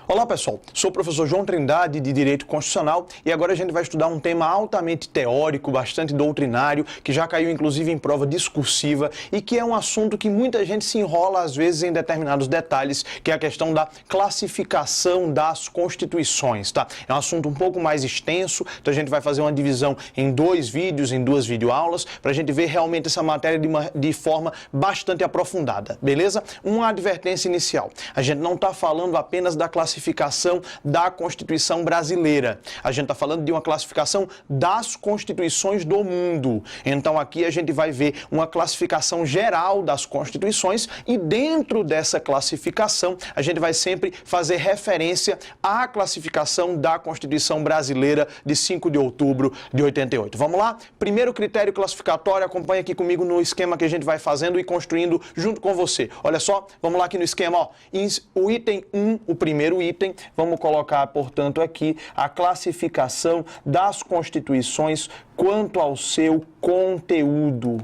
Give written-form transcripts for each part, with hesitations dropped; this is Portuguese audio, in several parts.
Olá pessoal, sou o professor João Trindade de Direito Constitucional e agora a gente vai estudar um tema altamente teórico, bastante doutrinário, que já caiu inclusive em prova discursiva e que é um assunto que muita gente se enrola às vezes em determinados detalhes, que é a questão da classificação das constituições, tá? É um assunto um pouco mais extenso, então a gente vai fazer uma divisão em 2 vídeos, em 2 videoaulas, para a gente ver realmente essa matéria de forma bastante aprofundada, beleza? Uma advertência inicial, a gente não está falando apenas da classificação da Constituição brasileira. A gente está falando de uma classificação das constituições do mundo. Então aqui a gente vai ver uma classificação geral das constituições e dentro dessa classificação a gente vai sempre fazer referência à classificação da Constituição brasileira de 5 de outubro de 88. Vamos lá? Primeiro critério classificatório, acompanha aqui comigo no esquema que a gente vai fazendo e construindo junto com você. Olha só, vamos lá aqui no esquema, ó. O item 1, o primeiro item, vamos colocar, portanto, aqui a classificação das constituições quanto ao seu conteúdo.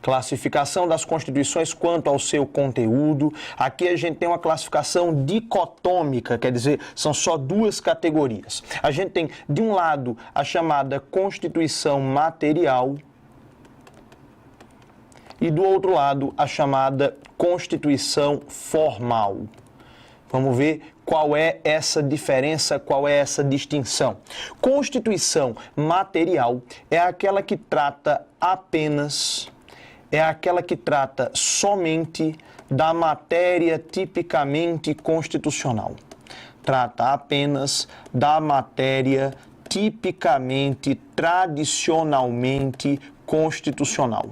Classificação das constituições quanto ao seu conteúdo. Aqui a gente tem uma classificação dicotômica, quer dizer, são só 2 categorias. A gente tem, de um lado, a chamada Constituição material e do outro lado, a chamada Constituição formal. Vamos ver qual é essa diferença, qual é essa distinção. Constituição material é aquela que trata apenas, é aquela que trata somente da matéria tipicamente constitucional. Trata apenas da matéria tipicamente, tradicionalmente constitucional.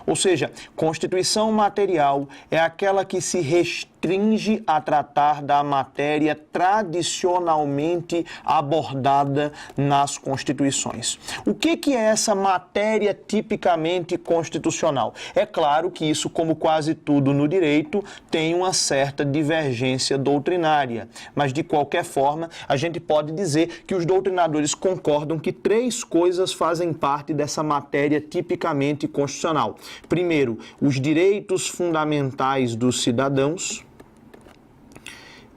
Ou seja, Constituição material é aquela que se restringe a tratar da matéria tradicionalmente abordada nas Constituições. O que é essa matéria tipicamente constitucional? É claro que isso, como quase tudo no direito, tem uma certa divergência doutrinária, mas de qualquer forma, a gente pode dizer que os doutrinadores concordam que 3 coisas fazem parte dessa matéria tipicamente constitucional. Primeiro, os direitos fundamentais dos cidadãos.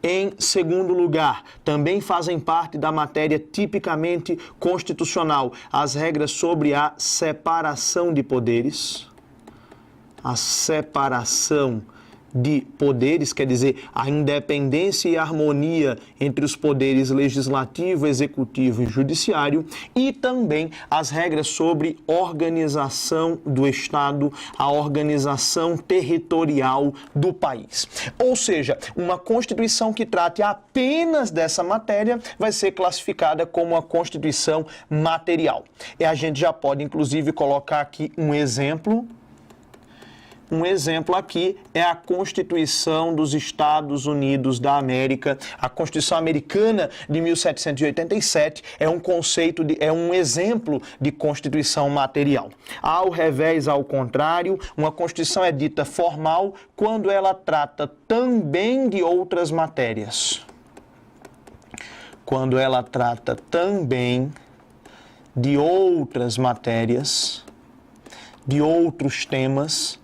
Em segundo lugar, também fazem parte da matéria tipicamente constitucional as regras sobre a separação de poderes. A separação de poderes, quer dizer, a independência e harmonia entre os poderes legislativo, executivo e judiciário, e também as regras sobre organização do Estado, a organização territorial do país. Ou seja, uma Constituição que trate apenas dessa matéria vai ser classificada como uma Constituição material. E a gente já pode, inclusive, colocar aqui um exemplo. Um exemplo aqui é a Constituição dos Estados Unidos da América. A Constituição Americana de 1787 é um exemplo de Constituição material. Ao revés, ao contrário, uma Constituição é dita formal quando ela trata também de outras matérias. Quando ela trata também de outras matérias, de outros temas,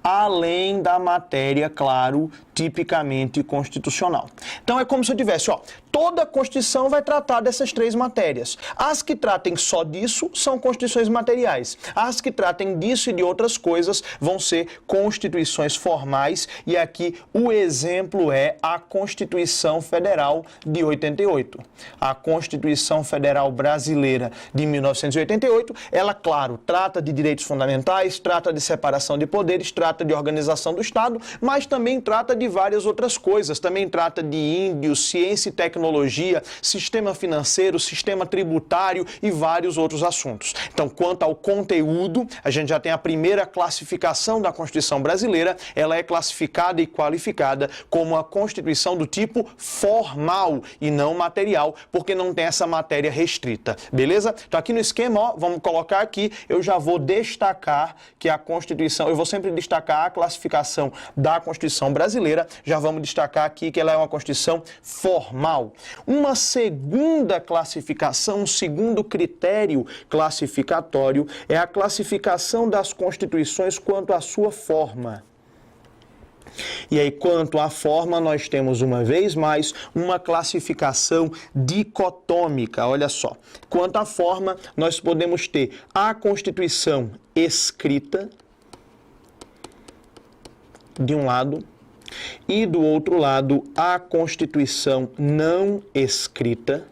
além da matéria, claro, tipicamente constitucional. Então é como se eu tivesse, ó, toda a Constituição vai tratar dessas 3 matérias. As que tratem só disso são constituições materiais. As que tratem disso e de outras coisas vão ser constituições formais. E aqui o exemplo é a Constituição Federal de 88. A Constituição Federal Brasileira de 1988, ela, claro, trata de direitos fundamentais, trata de separação de poderes, trata de organização do Estado, mas também trata de várias outras coisas. Também trata de índios, ciência e tecnologia, sistema financeiro, sistema tributário e vários outros assuntos. Então, quanto ao conteúdo, a gente já tem a primeira classificação da Constituição brasileira. Ela é classificada e qualificada como uma Constituição do tipo formal e não material, porque não tem essa matéria restrita. Beleza? Então, aqui no esquema, ó, vamos colocar aqui, eu já vou destacar que a Constituição, eu vou sempre destacar a classificação da Constituição brasileira, já vamos destacar aqui que ela é uma Constituição formal. Uma segunda classificação, um segundo critério classificatório é a classificação das constituições quanto à sua forma. E aí, quanto à forma, nós temos uma vez mais uma classificação dicotômica. Olha só. Quanto à forma, nós podemos ter a Constituição escrita, de um lado, e do outro lado, a Constituição não escrita.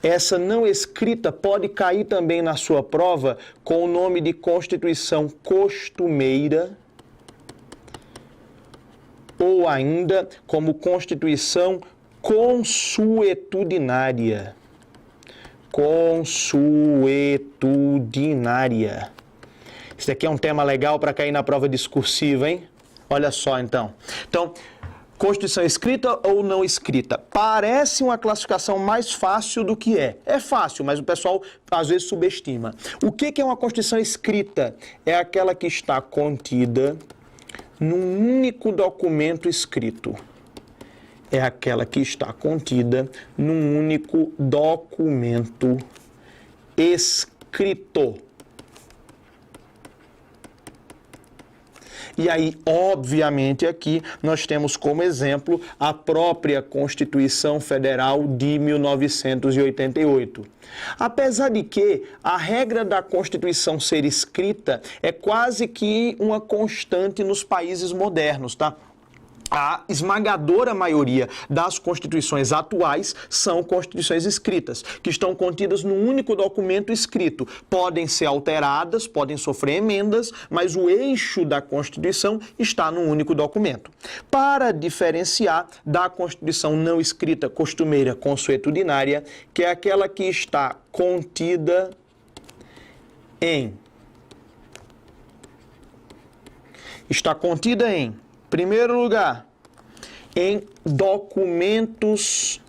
Essa não escrita pode cair também na sua prova com o nome de Constituição costumeira ou ainda como Constituição consuetudinária. Consuetudinária. Isso aqui é um tema legal para cair na prova discursiva, hein? Olha só, então. Constituição escrita ou não escrita? Parece uma classificação mais fácil do que é. É fácil, mas o pessoal às vezes subestima. O que é uma Constituição escrita? É aquela que está contida num único documento escrito. É aquela que está contida num único documento escrito. E aí, obviamente, aqui nós temos como exemplo a própria Constituição Federal de 1988. Apesar de que a regra da Constituição ser escrita é quase que uma constante nos países modernos, tá? A esmagadora maioria das constituições atuais são constituições escritas, que estão contidas num único documento escrito. Podem ser alteradas, podem sofrer emendas, mas o eixo da Constituição está num único documento. Para diferenciar da Constituição não escrita costumeira consuetudinária, que é aquela que está contida em primeiro lugar, em documentos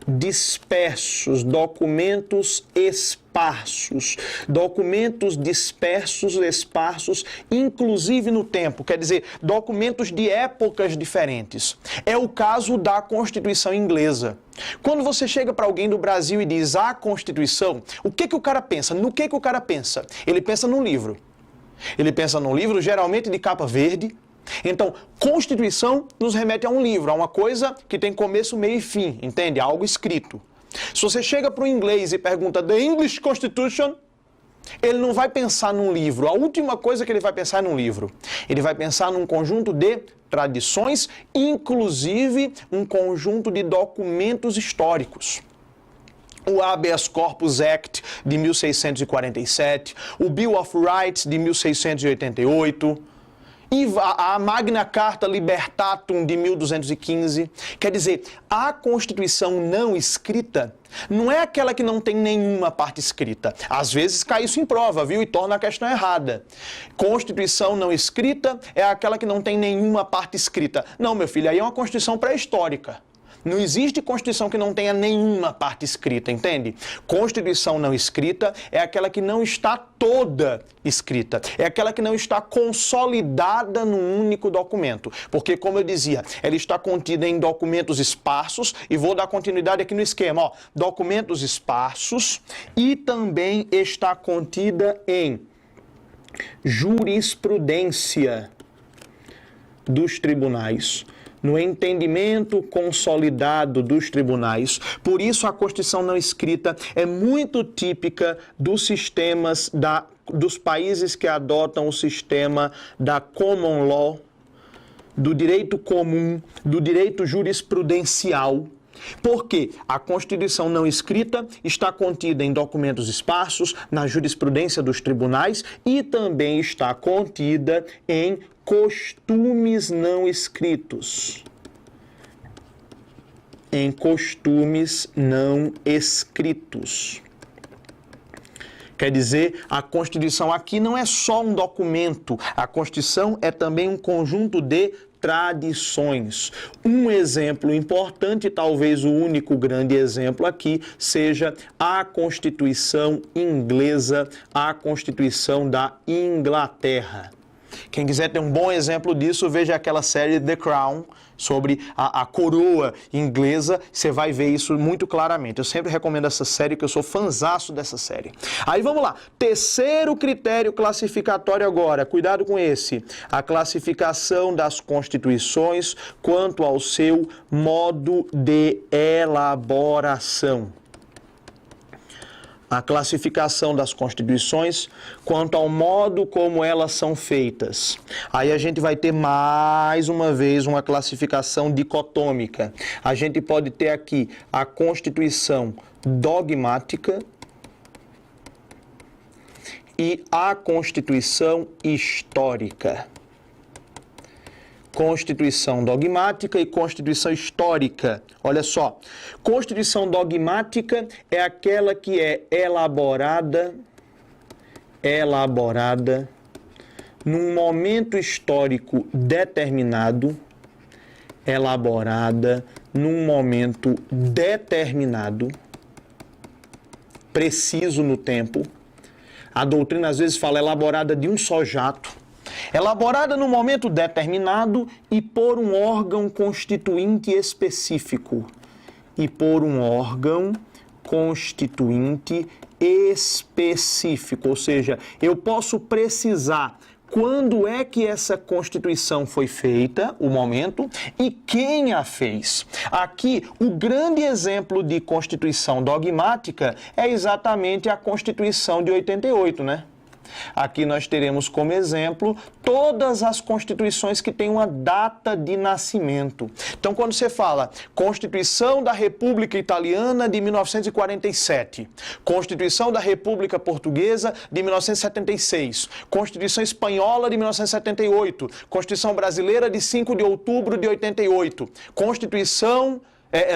dispersos, documentos esparsos, esparsos, inclusive no tempo, quer dizer, documentos de épocas diferentes. É o caso da Constituição inglesa. Quando você chega para alguém do Brasil e diz a Constituição, o que o cara pensa? No que o cara pensa? Ele pensa num livro. Ele pensa num livro geralmente de capa verde. Então, Constituição nos remete a um livro, a uma coisa que tem começo, meio e fim, entende? Algo escrito. Se você chega para o inglês e pergunta The English Constitution, ele não vai pensar num livro. A última coisa que ele vai pensar é num livro. Ele vai pensar num conjunto de tradições, inclusive um conjunto de documentos históricos. O Habeas Corpus Act de 1647, o Bill of Rights de 1688, e a Magna Carta Libertatum de 1215. Quer dizer, a Constituição não escrita não é aquela que não tem nenhuma parte escrita. Às vezes cai isso em prova, viu? E torna a questão errada. Constituição não escrita é aquela que não tem nenhuma parte escrita. Não, meu filho, aí é uma Constituição pré-histórica. Não existe Constituição que não tenha nenhuma parte escrita, entende? Constituição não escrita é aquela que não está toda escrita. É aquela que não está consolidada num único documento. Porque, como eu dizia, ela está contida em documentos esparsos, e vou dar continuidade aqui no esquema, ó. Documentos esparsos, e também está contida em jurisprudência dos tribunais, no entendimento consolidado dos tribunais. Por isso, a Constituição não escrita é muito típica dos sistemas dos países que adotam o sistema da common law, do direito comum, do direito jurisprudencial. Porque a Constituição não escrita está contida em documentos esparsos, na jurisprudência dos tribunais, e também está contida em costumes não escritos. Em costumes não escritos. Quer dizer, a Constituição aqui não é só um documento, a Constituição é também um conjunto de tradições. Um exemplo importante, talvez o único grande exemplo aqui, seja a Constituição inglesa, a Constituição da Inglaterra. Quem quiser ter um bom exemplo disso, veja aquela série The Crown, sobre a coroa inglesa, você vai ver isso muito claramente. Eu sempre recomendo essa série, que eu sou fãzaço dessa série. Aí vamos lá, terceiro critério classificatório agora, cuidado com esse, a classificação das constituições quanto ao seu modo de elaboração. A classificação das constituições quanto ao modo como elas são feitas. Aí a gente vai ter mais uma vez uma classificação dicotômica. A gente pode ter aqui a Constituição dogmática e a Constituição histórica. Constituição dogmática e Constituição histórica. Olha só, Constituição dogmática é aquela que é elaborada num momento histórico determinado, preciso no tempo. A doutrina às vezes fala elaborada de um só jato. Elaborada no momento determinado e por um órgão constituinte específico. Ou seja, eu posso precisar quando é que essa Constituição foi feita, o momento, e quem a fez. Aqui, o grande exemplo de Constituição dogmática é exatamente a Constituição de 88, né? Aqui nós teremos como exemplo todas as constituições que têm uma data de nascimento. Então, quando você fala Constituição da República Italiana de 1947, Constituição da República Portuguesa de 1976, Constituição Espanhola de 1978, Constituição Brasileira de 5 de outubro de 88, Constituição...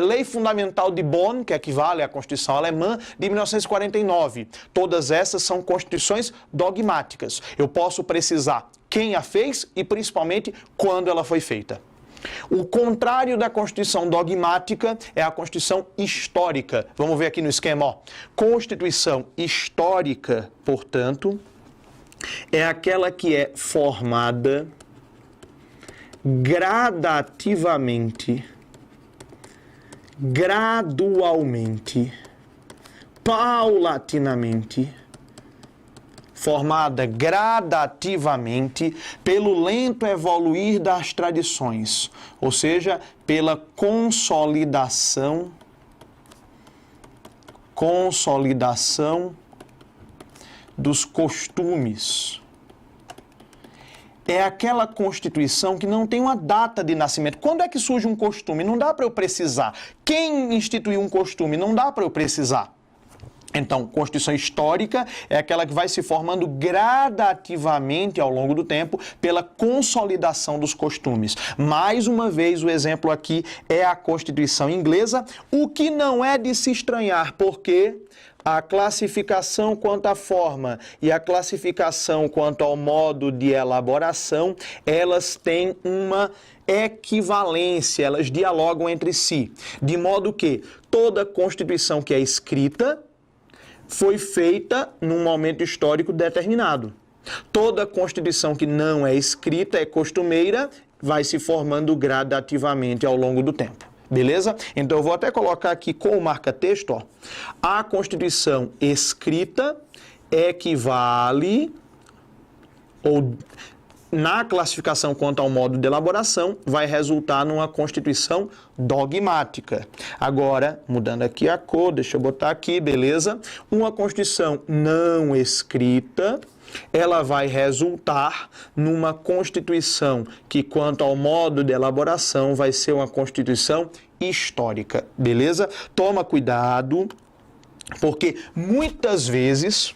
Lei Fundamental de Bonn, que equivale à Constituição Alemã, de 1949. Todas essas são constituições dogmáticas. Eu posso precisar quem a fez e, principalmente, quando ela foi feita. O contrário da Constituição dogmática é a Constituição histórica. Vamos ver aqui no esquema, ó. Constituição histórica, portanto, é aquela que é formada gradativamente, gradualmente, paulatinamente, formada gradativamente pelo lento evoluir das tradições, ou seja, pela consolidação dos costumes. É aquela Constituição que não tem uma data de nascimento. Quando é que surge um costume? Não dá para eu precisar. Quem instituiu um costume? Não dá para eu precisar. Então, Constituição histórica é aquela que vai se formando gradativamente ao longo do tempo pela consolidação dos costumes. Mais uma vez, o exemplo aqui é a Constituição inglesa, o que não é de se estranhar, porque a classificação quanto à forma e a classificação quanto ao modo de elaboração, elas têm uma equivalência, elas dialogam entre si, de modo que toda Constituição que é escrita foi feita num momento histórico determinado. Toda Constituição que não é escrita, é costumeira, vai se formando gradativamente ao longo do tempo. Beleza? Então eu vou até colocar aqui com o marca-texto, ó. A Constituição escrita equivale, ou na classificação quanto ao modo de elaboração, vai resultar numa Constituição dogmática. Agora, mudando aqui a cor, deixa eu botar aqui, beleza? Uma Constituição não escrita, ela vai resultar numa Constituição que, quanto ao modo de elaboração, vai ser uma Constituição histórica, beleza? Toma cuidado, porque muitas vezes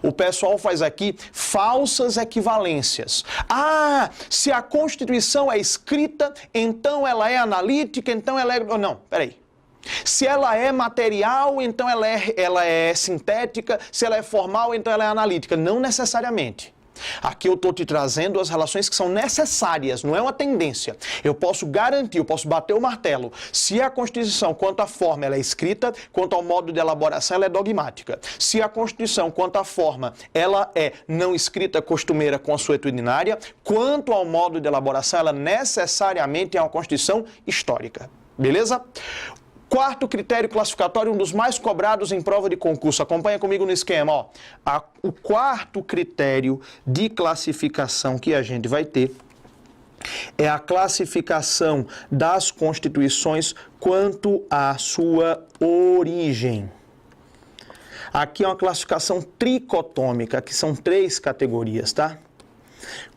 o pessoal faz aqui falsas equivalências. Ah, se a Constituição é escrita, então ela é analítica, então ela é... Não, peraí. Se ela é material, então ela é sintética. Se ela é formal, então ela é analítica. Não necessariamente. Aqui eu estou te trazendo as relações que são necessárias, não é uma tendência. Eu posso garantir, eu posso bater o martelo. Se a Constituição, quanto à forma, ela é escrita, quanto ao modo de elaboração, ela é dogmática. Se a Constituição, quanto à forma, ela é não escrita, costumeira, consuetudinária, quanto ao modo de elaboração, ela necessariamente é uma Constituição histórica. Beleza? Quarto critério classificatório, um dos mais cobrados em prova de concurso. Acompanha comigo no esquema. Ó. O quarto critério de classificação que a gente vai ter é a classificação das constituições quanto à sua origem. Aqui é uma classificação tricotômica, que são 3 categorias, tá?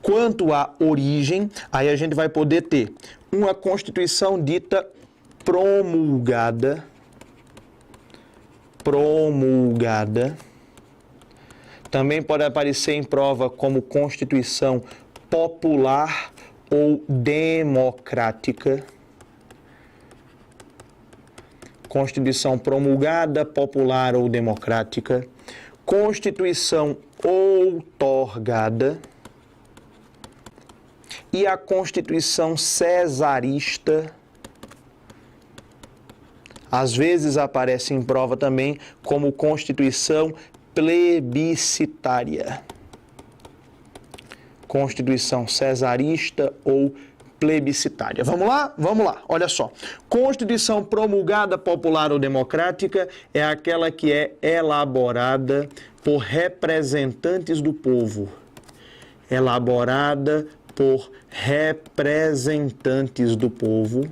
Quanto à origem, aí a gente vai poder ter uma Constituição dita promulgada, também pode aparecer em prova como Constituição popular ou democrática, Constituição promulgada, popular ou democrática, Constituição outorgada e a Constituição cesarista. Às vezes aparece em prova também como Constituição plebiscitária. Constituição cesarista ou plebiscitária. Vamos lá? Vamos lá. Olha só. Constituição promulgada, popular ou democrática é aquela que é elaborada por representantes do povo. Elaborada por representantes do povo.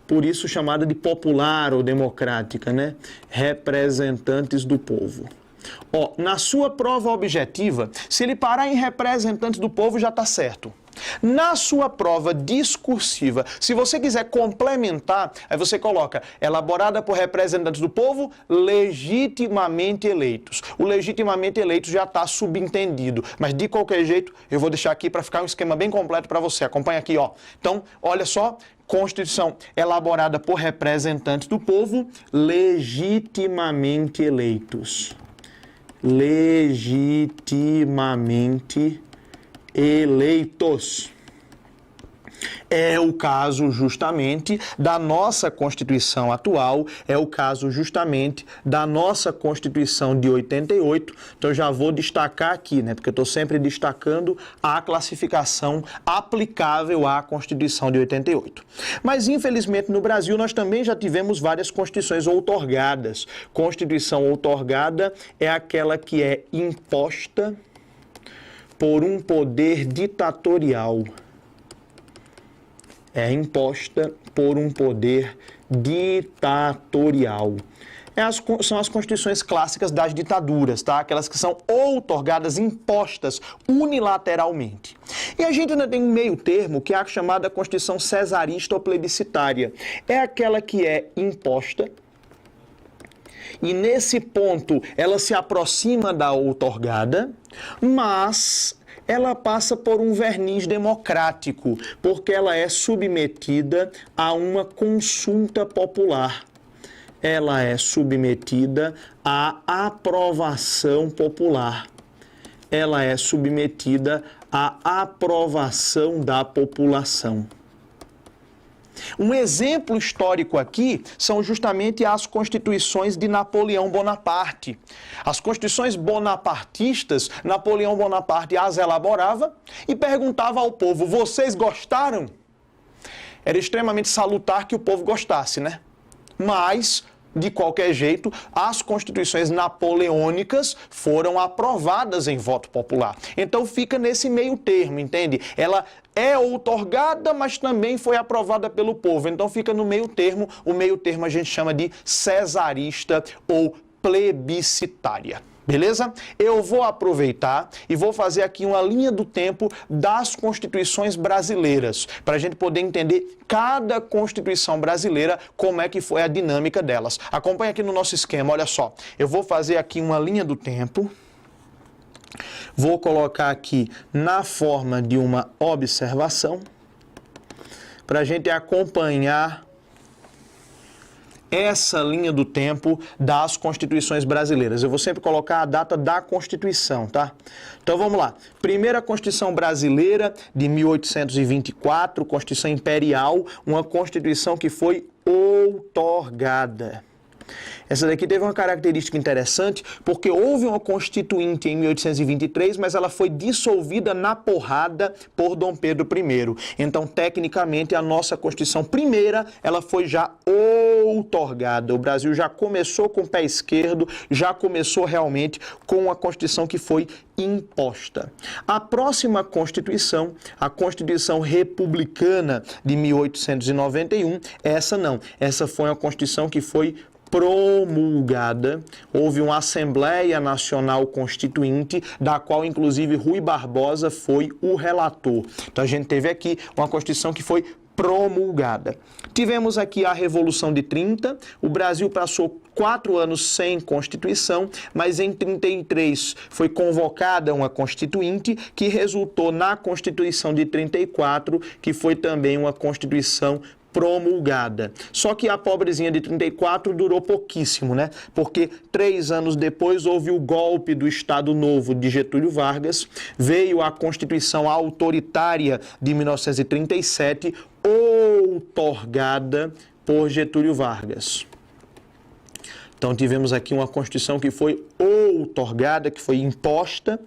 Por isso chamada de popular ou democrática, né? Representantes do povo. Ó, na sua prova objetiva, se ele parar em representantes do povo, já está certo. Na sua prova discursiva, se você quiser complementar, aí você coloca elaborada por representantes do povo legitimamente eleitos. O legitimamente eleitos já está subentendido, mas de qualquer jeito eu vou deixar aqui para ficar um esquema bem completo para você. Acompanha aqui, ó. Então, olha só, Constituição elaborada por representantes do povo legitimamente eleitos. Legitimamente eleitos. É o caso justamente da nossa Constituição atual, é o caso justamente da nossa Constituição de 88. Então eu já vou destacar aqui, né? Porque eu estou sempre destacando a classificação aplicável à Constituição de 88. Mas infelizmente no Brasil nós também já tivemos várias Constituições outorgadas. Constituição outorgada é aquela que é imposta por um poder ditatorial. É imposta por um poder ditatorial. São as constituições clássicas das ditaduras, tá? Aquelas que são outorgadas, impostas unilateralmente. E a gente ainda tem um meio termo, que é a chamada Constituição cesarista ou plebiscitária. É aquela que é imposta, e nesse ponto ela se aproxima da outorgada, mas ela passa por um verniz democrático, porque ela é submetida a uma consulta popular. Ela é submetida à aprovação popular. Ela é submetida à aprovação da população. Um exemplo histórico aqui são justamente as constituições de Napoleão Bonaparte. As constituições bonapartistas, Napoleão Bonaparte as elaborava e perguntava ao povo: vocês gostaram? Era extremamente salutar que o povo gostasse, né? Mas, de qualquer jeito, as constituições napoleônicas foram aprovadas em voto popular. Então fica nesse meio termo, entende? Ela é outorgada, mas também foi aprovada pelo povo. Então fica no meio termo. O meio termo a gente chama de cesarista ou plebiscitária. Beleza? Eu vou aproveitar e vou fazer aqui uma linha do tempo das constituições brasileiras, para a gente poder entender cada constituição brasileira, como é que foi a dinâmica delas. Acompanha aqui no nosso esquema, olha só. Eu vou fazer aqui uma linha do tempo, vou colocar aqui na forma de uma observação, para a gente acompanhar essa linha do tempo das constituições brasileiras. Eu vou sempre colocar a data da Constituição, tá? Então vamos lá. Primeira Constituição brasileira de 1824, Constituição Imperial, uma Constituição que foi outorgada. Essa daqui teve uma característica interessante, porque houve uma constituinte em 1823, mas ela foi dissolvida na porrada por Dom Pedro I. Então, tecnicamente, a nossa Constituição primeira, ela foi já outorgada. O Brasil já começou com o pé esquerdo, já começou realmente com a Constituição que foi imposta. A próxima Constituição, a Constituição Republicana de 1891, essa não. Essa foi uma Constituição que foi promulgada, houve uma Assembleia Nacional Constituinte, da qual inclusive Rui Barbosa foi o relator. Então a gente teve aqui uma Constituição que foi promulgada. Tivemos aqui a Revolução de 30, o Brasil passou 4 anos sem Constituição, mas em 33 foi convocada uma Constituinte que resultou na Constituição de 34, que foi também uma Constituição promulgada. Só que a pobrezinha de 34 durou pouquíssimo, né? Porque 3 anos depois houve o golpe do Estado Novo de Getúlio Vargas, veio a Constituição autoritária de 1937, outorgada por Getúlio Vargas. Então tivemos aqui uma Constituição que foi outorgada, que foi imposta.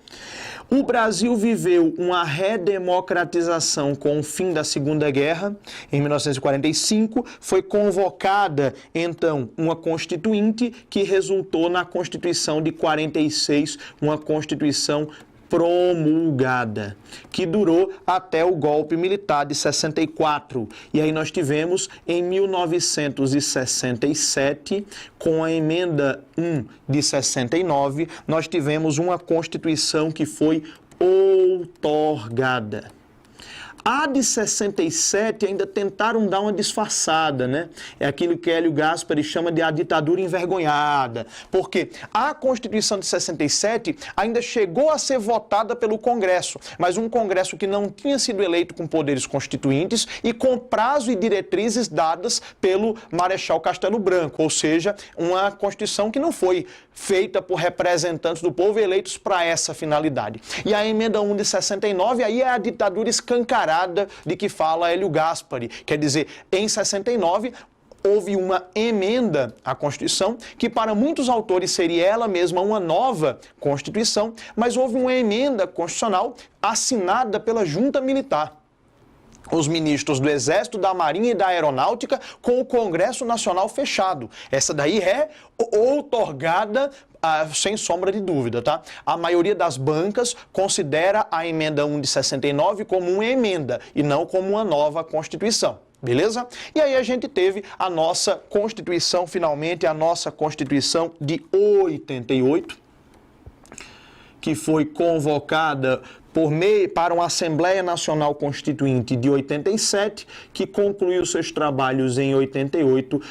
O Brasil viveu uma redemocratização com o fim da Segunda Guerra, em 1945. Foi convocada, então, uma Constituinte que resultou na Constituição de 46, uma Constituição promulgada, que durou até o golpe militar de 64. E aí nós tivemos, em 1967, com a emenda 1 de 69, nós tivemos uma Constituição que foi outorgada. A de 67 ainda tentaram dar uma disfarçada, né? É aquilo que Hélio Gaspari chama de a ditadura envergonhada. Porque a Constituição de 67 ainda chegou a ser votada pelo Congresso, mas um Congresso que não tinha sido eleito com poderes constituintes e com prazo e diretrizes dadas pelo Marechal Castelo Branco, ou seja, uma Constituição que não foi feita por representantes do povo eleitos para essa finalidade. E a emenda 1 de 69, aí é a ditadura escancarada de que fala Hélio Gaspari. Quer dizer, em 69, houve uma emenda à Constituição, que para muitos autores seria ela mesma uma nova Constituição, mas houve uma emenda constitucional assinada pela Junta Militar. Os ministros do Exército, da Marinha e da Aeronáutica com o Congresso Nacional fechado. Essa daí é outorgada sem sombra de dúvida, tá? A maioria das bancas considera a emenda 1 de 69 como uma emenda e não como uma nova Constituição. Beleza? E aí a gente teve a nossa Constituição, finalmente, a nossa Constituição de 88, que foi convocada para uma Assembleia Nacional Constituinte de 87, que concluiu seus trabalhos em 88,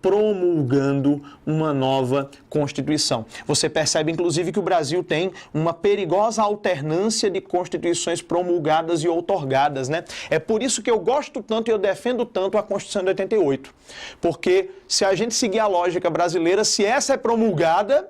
promulgando uma nova Constituição. Você percebe, inclusive, que o Brasil tem uma perigosa alternância de constituições promulgadas e outorgadas, né? É por isso que eu gosto tanto e eu defendo tanto a Constituição de 88. Porque se a gente seguir a lógica brasileira, se essa é promulgada,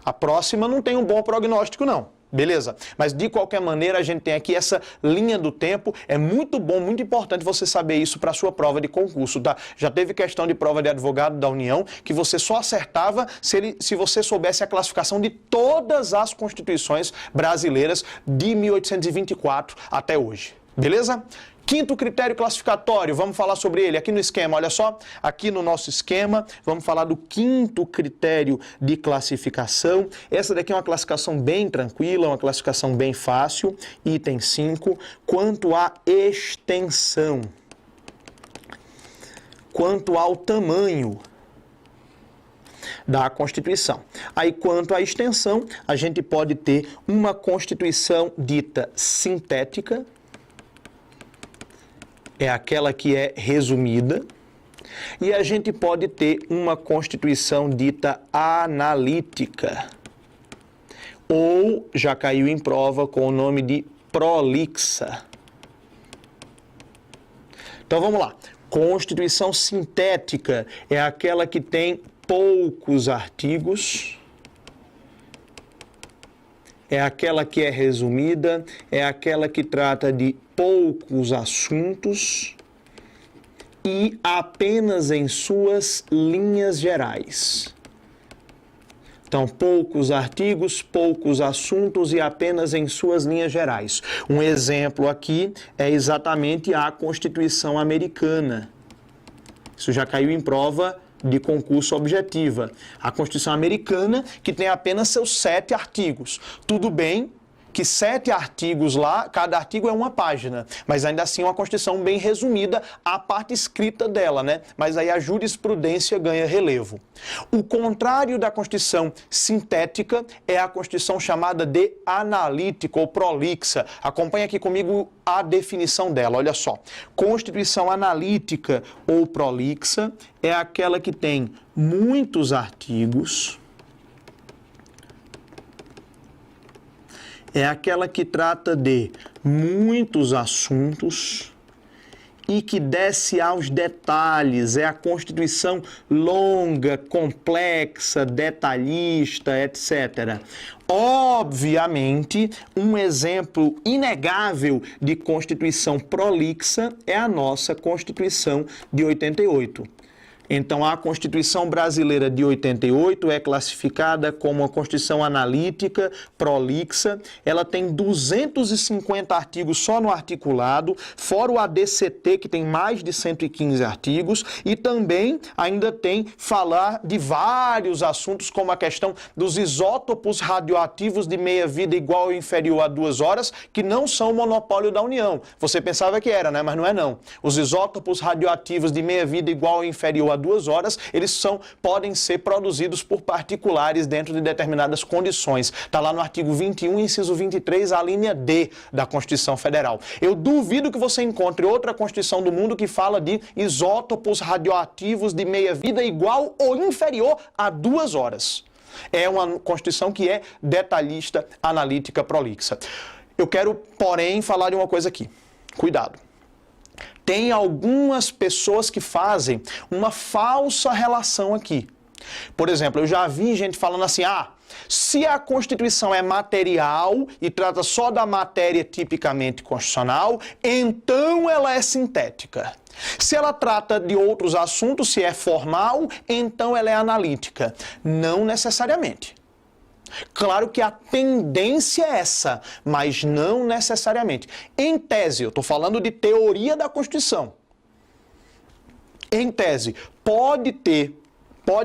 a próxima não tem um bom prognóstico, não. Beleza? Mas de qualquer maneira a gente tem aqui essa linha do tempo. É muito bom, muito importante você saber isso para a sua prova de concurso, tá? Já teve questão de prova de advogado da União que você só acertava se você soubesse a classificação de todas as constituições brasileiras de 1824 até hoje. Beleza? Quinto critério classificatório, vamos falar sobre ele aqui no esquema, olha só, aqui no nosso esquema, vamos falar do quinto critério de classificação. Essa daqui é uma classificação bem tranquila, uma classificação bem fácil, item 5, quanto à extensão, quanto ao tamanho da Constituição. Aí, quanto à extensão, a gente pode ter uma Constituição dita sintética, é aquela que é resumida, e a gente pode ter uma Constituição dita analítica, ou já caiu em prova com o nome de prolixa. Então vamos lá. Constituição sintética é aquela que tem poucos artigos, é aquela que é resumida, é aquela que trata de poucos assuntos e apenas em suas linhas gerais. Então, poucos artigos, poucos assuntos e apenas em suas linhas gerais. Um exemplo aqui é exatamente a Constituição Americana. Isso já caiu em prova de concurso objetiva. A Constituição Americana, que tem apenas seus 7 artigos. Tudo bem que 7 artigos lá, cada artigo é uma página, mas ainda assim é uma Constituição bem resumida, a parte escrita dela, né? Mas aí a jurisprudência ganha relevo. O contrário da Constituição sintética é a Constituição chamada de analítica ou prolixa. Acompanhe aqui comigo a definição dela, olha só. Constituição analítica ou prolixa é aquela que tem muitos artigos, é aquela que trata de muitos assuntos e que desce aos detalhes. É a Constituição longa, complexa, detalhista, etc. Obviamente, um exemplo inegável de Constituição prolixa é a nossa Constituição de 88. Então, a Constituição Brasileira de 88 é classificada como uma Constituição analítica, prolixa. Ela tem 250 artigos só no articulado, fora o ADCT, que tem mais de 115 artigos, e também ainda tem falar de vários assuntos, como a questão dos isótopos radioativos de meia-vida igual ou inferior a 2 horas, que não são monopólio da União. Você pensava que era, né? Mas não é não. Os isótopos radioativos de meia-vida igual ou inferior a 2 horas, eles podem ser produzidos por particulares dentro de determinadas condições. Está lá no artigo 21, inciso 23, a linha D da Constituição Federal. Eu duvido que você encontre outra Constituição do mundo que fala de isótopos radioativos de meia-vida igual ou inferior a 2 horas. É uma Constituição que é detalhista, analítica, prolixa. Eu quero, porém, falar de uma coisa aqui. Cuidado. Tem algumas pessoas que fazem uma falsa relação aqui. Por exemplo, eu já vi gente falando assim, se a Constituição é material e trata só da matéria tipicamente constitucional, então ela é sintética. Se ela trata de outros assuntos, se é formal, então ela é analítica. Não necessariamente. Claro que a tendência é essa, mas não necessariamente. Em tese, eu estou falando de teoria da Constituição. Em tese, pode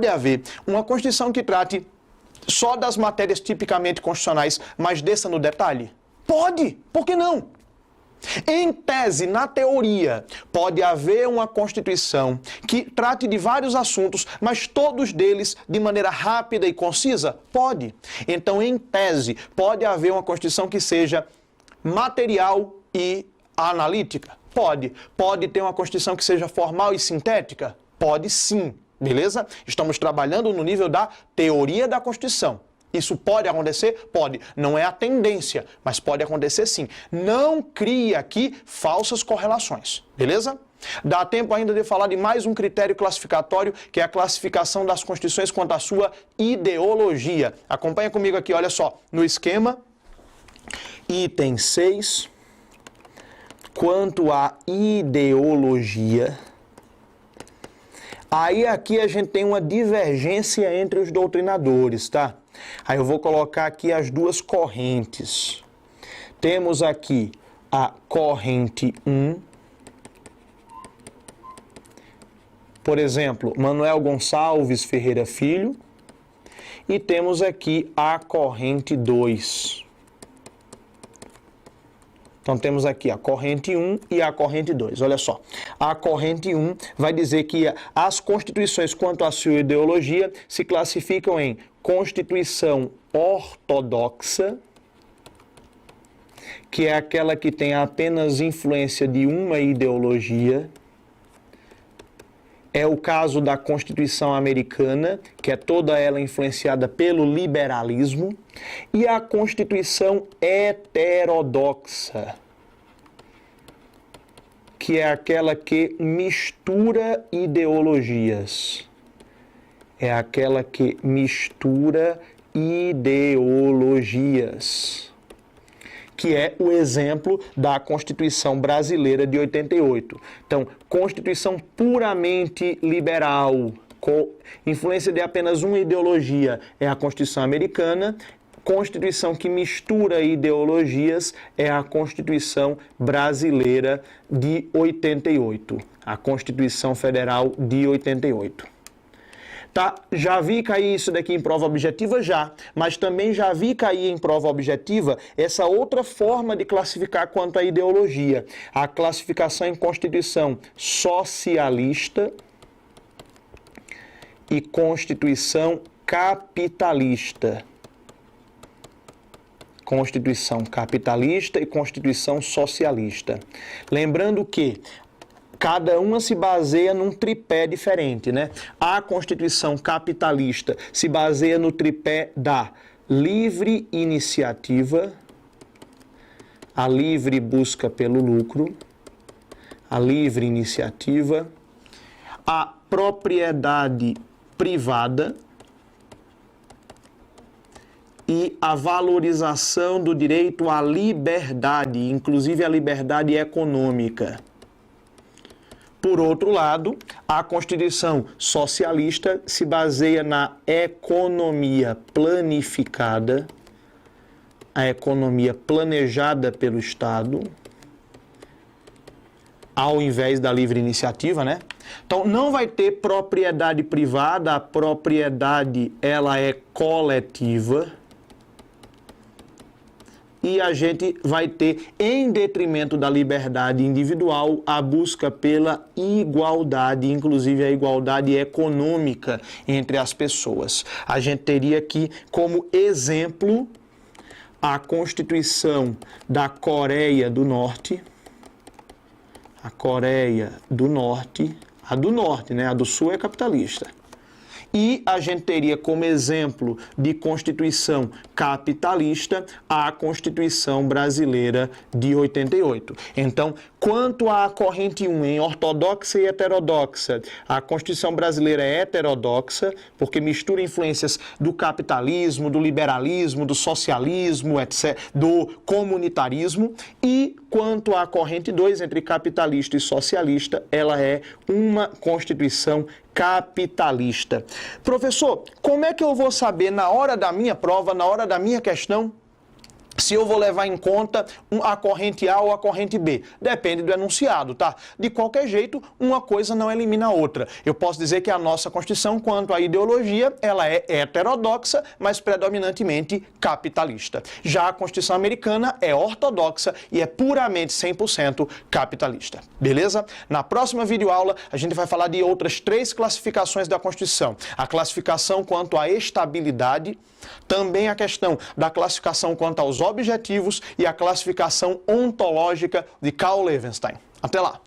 haver uma Constituição que trate só das matérias tipicamente constitucionais, mas desça no detalhe? Pode, por que não? Em tese, na teoria, pode haver uma Constituição que trate de vários assuntos, mas todos deles de maneira rápida e concisa? Pode. Então, em tese, pode haver uma Constituição que seja material e analítica? Pode. Pode ter uma Constituição que seja formal e sintética? Pode sim. Beleza? Estamos trabalhando no nível da teoria da Constituição. Isso pode acontecer? Pode. Não é a tendência, mas pode acontecer sim. Não crie aqui falsas correlações, beleza? Dá tempo ainda de falar de mais um critério classificatório, que é a classificação das constituições quanto à sua ideologia. Acompanha comigo aqui, olha só, no esquema, item 6, quanto à ideologia. Aí aqui a gente tem uma divergência entre os doutrinadores, tá? Aí eu vou colocar aqui as duas correntes. Temos aqui a corrente 1. Por exemplo, Manuel Gonçalves Ferreira Filho. E temos aqui a corrente 2. Então temos aqui a corrente 1 e a corrente 2. Olha só, a corrente 1 vai dizer que as constituições quanto à sua ideologia se classificam em Constituição ortodoxa, que é aquela que tem apenas influência de uma ideologia. É o caso da Constituição Americana, que é toda ela influenciada pelo liberalismo, e a Constituição heterodoxa, que é aquela que mistura ideologias. É aquela que mistura ideologias, que é o exemplo da Constituição Brasileira de 88. Então, Constituição puramente liberal, com influência de apenas uma ideologia, é a Constituição Americana. Constituição que mistura ideologias é a Constituição Brasileira de 88, a Constituição Federal de 88. Tá? Já vi cair isso daqui em prova objetiva? Já. Mas também já vi cair em prova objetiva essa outra forma de classificar quanto à ideologia. A classificação em Constituição socialista e Constituição capitalista. Constituição capitalista e Constituição socialista. Lembrando que cada uma se baseia num tripé diferente, né? A Constituição capitalista se baseia no tripé da livre iniciativa, a livre busca pelo lucro, a livre iniciativa, a propriedade privada e a valorização do direito à liberdade, inclusive a liberdade econômica. Por outro lado, a Constituição socialista se baseia na economia planificada, a economia planejada pelo Estado, ao invés da livre iniciativa, né? Então, não vai ter propriedade privada, a propriedade ela é coletiva. E a gente vai ter, em detrimento da liberdade individual, a busca pela igualdade, inclusive a igualdade econômica entre as pessoas. A gente teria aqui como exemplo a Constituição da Coreia do Norte, a Coreia do Norte, a do Norte, né? A do Sul é capitalista. E a gente teria como exemplo de Constituição capitalista a Constituição Brasileira de 88. Então, quanto à corrente 1 em ortodoxa e heterodoxa, a Constituição Brasileira é heterodoxa, porque mistura influências do capitalismo, do liberalismo, do socialismo, etc., do comunitarismo. E quanto à corrente 2, entre capitalista e socialista, ela é uma Constituição capitalista. Professor, como é que eu vou saber na hora da minha prova, na hora da minha questão, se eu vou levar em conta a corrente A ou a corrente B? Depende do enunciado, tá? De qualquer jeito, uma coisa não elimina a outra. Eu posso dizer que a nossa Constituição, quanto à ideologia, ela é heterodoxa, mas predominantemente capitalista. Já a Constituição americana é ortodoxa e é puramente 100% capitalista. Beleza? Na próxima videoaula, a gente vai falar de outras 3 classificações da Constituição. A classificação quanto à estabilidade, também a questão da classificação quanto aos objetivos e a classificação ontológica de Carl Levenstein. Até lá!